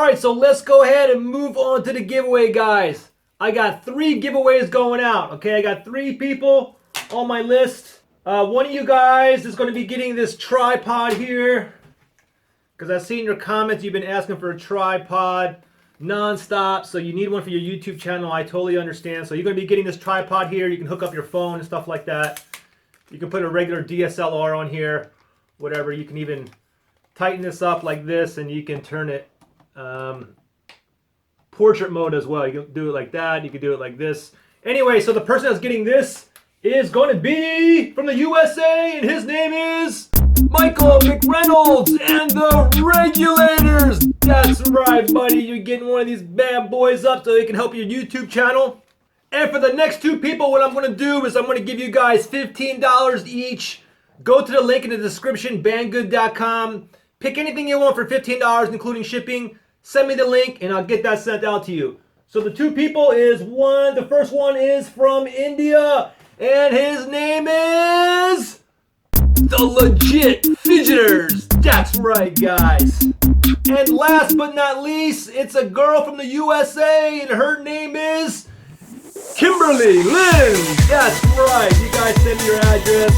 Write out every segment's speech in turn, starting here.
Alright, so let's go ahead and move on to the giveaway, guys. I got 3 giveaways going out, okay? I got 3 people on my list. One of you guys is going to be getting this tripod here, because I've seen your comments. You've been asking for a tripod non-stop, so you need one for your YouTube channel. I totally understand. So you're going to be getting this tripod here. You can hook up your phone and stuff like that. You can put a regular DSLR on here, whatever. You can even tighten this up like this, and you can turn it portrait mode as well. You can do it like that. You can do it like this. Anyway, so the person that's getting this is going to be from the USA, and his name is Michael McReynolds and the Regulators. That's right, buddy. You're getting one of these bad boys up so they can help your YouTube channel. And for the next 2 people, what I'm going to do is I'm going to give you guys $15 each. Go to the link in the description, banggood.com. Pick anything you want for $15, including shipping. Send me the link, and I'll get that sent out to you. So the 2 people is the first one is from India, and his name is the Legit Fidgeters. That's right, guys. And last but not least, it's a girl from the USA, and her name is Kimberly Lynn. That's right. You guys send me your address.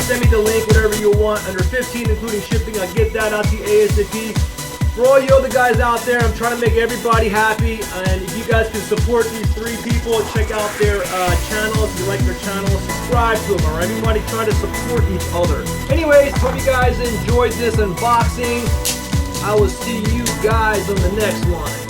Send me the link, whatever you want. Under 15, including shipping, I'll get that out to you ASAP. For all you other guys out there, I'm trying to make everybody happy. And if you guys can support these 3 people, check out their channels. If you like their channels, subscribe to them. Or everybody trying to support each other. Anyways, hope you guys enjoyed this unboxing. I will see you guys on the next one.